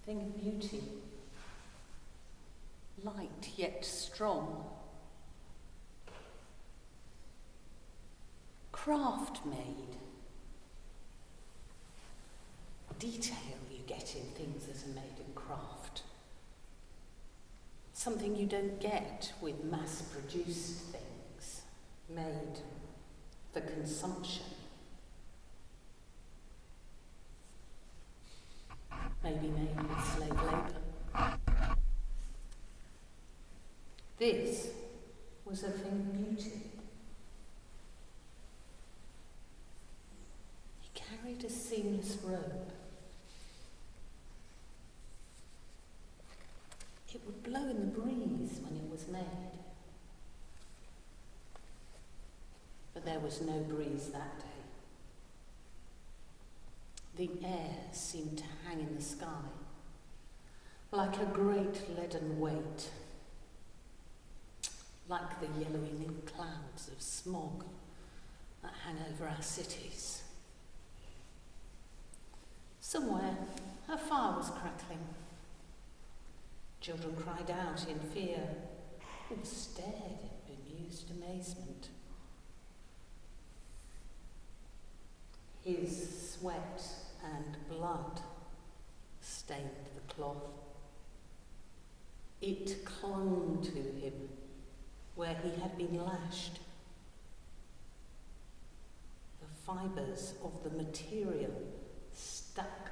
thing of beauty, light yet strong, craft made, detail you get in things that are made in craft, something you don't get with mass-produced things made for consumption. Maybe made with slave labour. This was a thing of beauty. He carried a seamless robe. It would blow in the breeze when it was made. But there was no breeze that day. The air seemed to hang in the sky, like a great leaden weight, like the yellowing clouds of smog that hang over our cities. Somewhere, a fire was crackling. Children cried out in fear or stared in bemused amazement. His sweat and blood stained the cloth. It clung to him where he had been lashed. The fibres of the material stuck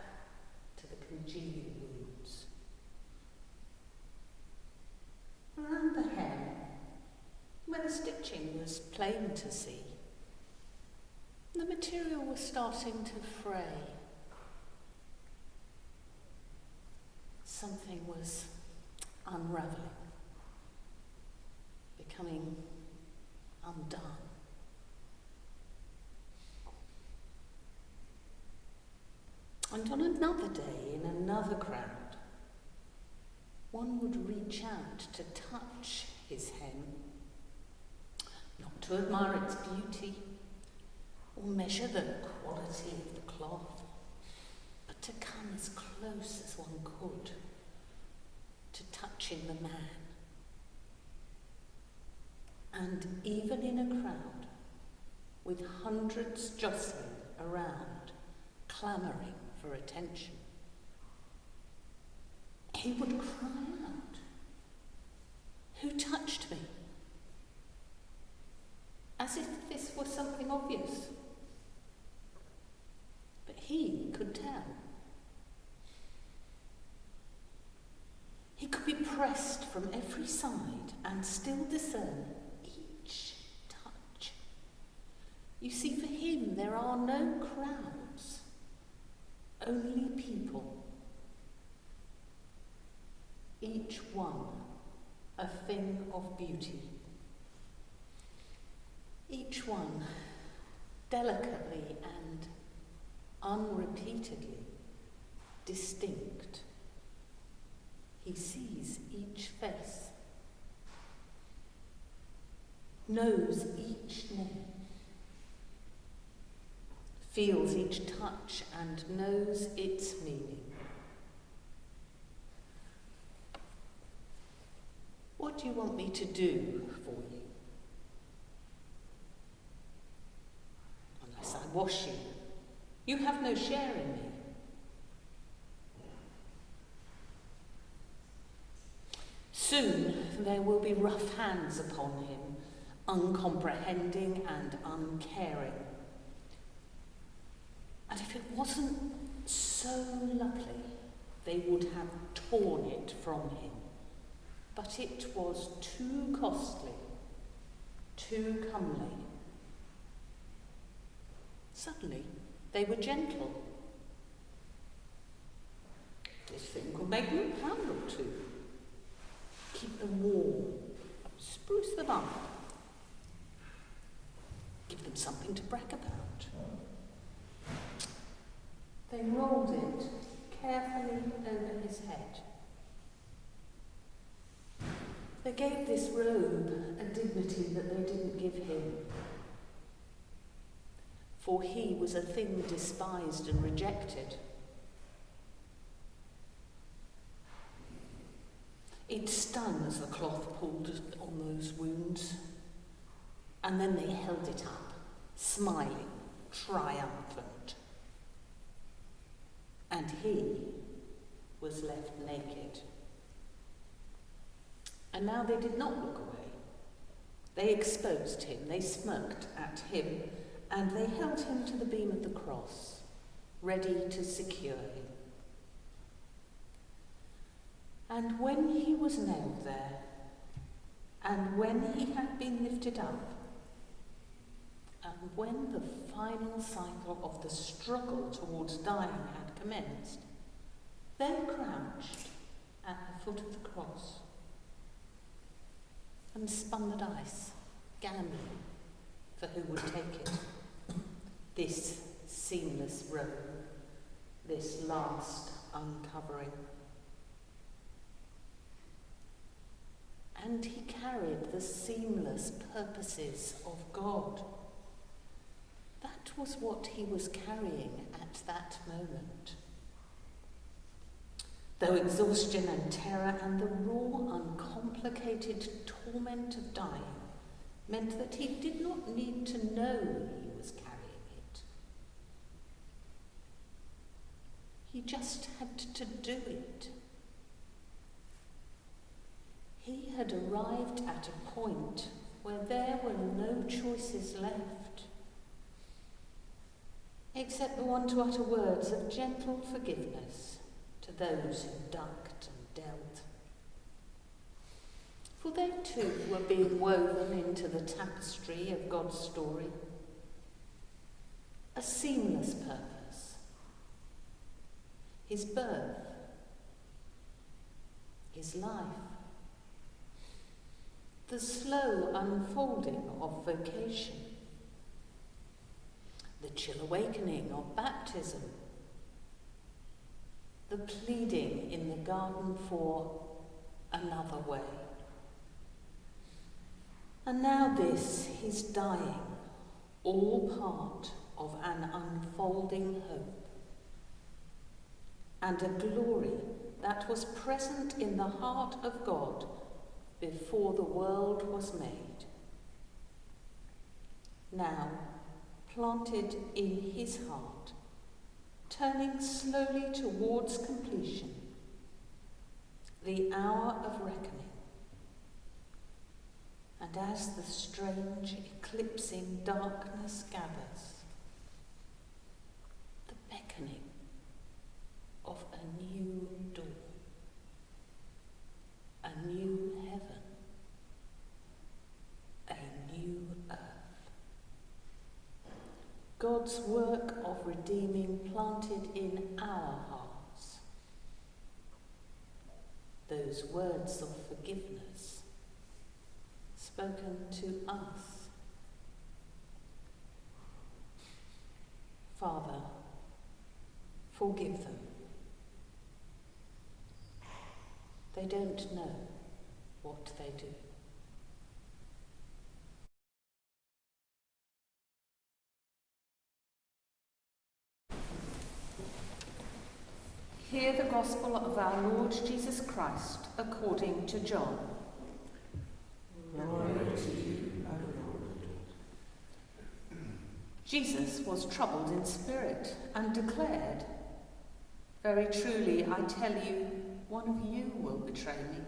to the congealing wounds. Around the hem, where the stitching was plain to see, the material was starting to fray. Something was unravelling, becoming undone. And on another day, in another crowd, one would reach out to touch his hem, not to admire its beauty or measure the quality of the cloth, but to come as close as one could to touching the man. And even in a crowd, with hundreds jostling around, clamouring for attention, he would cry out, "Who touched me?" As if this were something obvious. But he could tell. He could be pressed from every side and still discern each touch. You see, for him there are no crowds, only people. Each one a thing of beauty. Each one delicately and unrepeatedly distinct. He sees each face, knows each name, feels each touch and knows its meaning. What do you want me to do for you? Unless I wash you, you have no share in me. Soon there will be rough hands upon him, uncomprehending and uncaring. And if it wasn't so lovely, they would have torn it from him. But it was too costly, too comely. Suddenly, they were gentle. This thing could make you a pound or two. Keep them warm, spruce them up. Give them something to brag about. They rolled it carefully over his head. They gave this robe a dignity that they didn't give him. For he was a thing despised and rejected. It stung as the cloth pulled on those wounds, and then they held it up, smiling, triumphant. And he was left naked. And now they did not look away. They exposed him, they smirked at him, and they held him to the beam of the cross, ready to secure him. And when he was nailed there, and when he had been lifted up, and when the final cycle of the struggle towards dying had commenced, they crouched at the foot of the cross and spun the dice, gambling for who would take it. This seamless robe, this last uncovering. And he carried the seamless purposes of God. That was what he was carrying at that moment. Though exhaustion and terror and the raw, uncomplicated torment of dying meant that he did not need to know he was carrying it. He just had to do it. He had arrived at a point where there were no choices left, except the one to utter words of gentle forgiveness to those who ducked and dealt. For they too were being woven into the tapestry of God's story. A seamless purpose. His birth. His life. The slow unfolding of vocation. The chill awakening of baptism. The pleading in the garden for another way. And now this, his dying, all part of an unfolding hope. And a glory that was present in the heart of God before the world was made. Now, planted in his heart, turning slowly towards completion, the hour of reckoning. And as the strange, eclipsing darkness gathers, the beckoning of a new dawn, a new heaven, a new earth. God's work of redeeming planted in our hearts. Those words of forgiveness spoken to us. Father, forgive them. They don't know what they do. Hear the gospel of our Lord Jesus Christ according to John. Glory to you, O Lord. Jesus was troubled in spirit and declared, "Very truly, I tell you, one of you will betray me."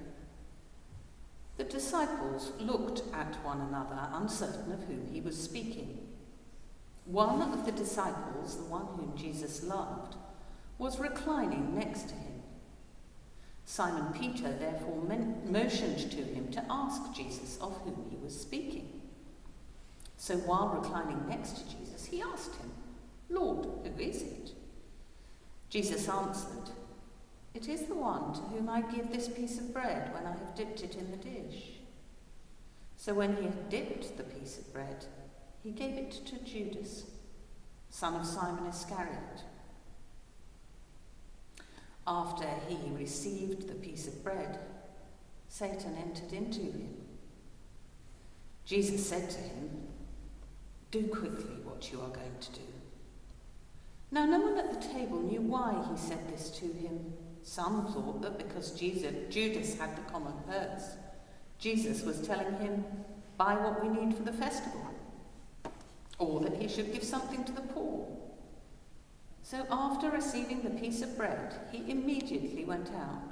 The disciples looked at one another, uncertain of whom he was speaking. One of the disciples, the one whom Jesus loved, was reclining next to him. Simon Peter therefore motioned to him to ask Jesus of whom he was speaking. So while reclining next to Jesus, he asked him, "Lord, who is it?" Jesus answered, "It is the one to whom I give this piece of bread when I have dipped it in the dish." So when he had dipped the piece of bread, he gave it to Judas, son of Simon Iscariot. After he received the piece of bread, Satan entered into him. Jesus said to him, "Do quickly what you are going to do." Now no one at the table knew why he said this to him, Some thought that because Judas had the common purse, Jesus was telling him, buy what we need for the festival, or that he should give something to the poor. So after receiving the piece of bread, he immediately went out.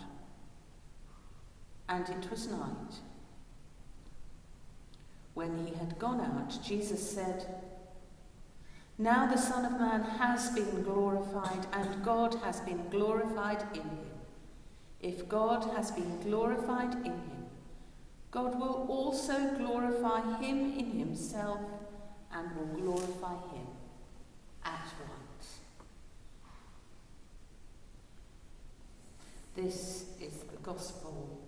And it was night. When he had gone out, Jesus said, now the Son of Man has been glorified, and God has been glorified in him. If God has been glorified in him, God will also glorify him in himself and will glorify him at once. This is the gospel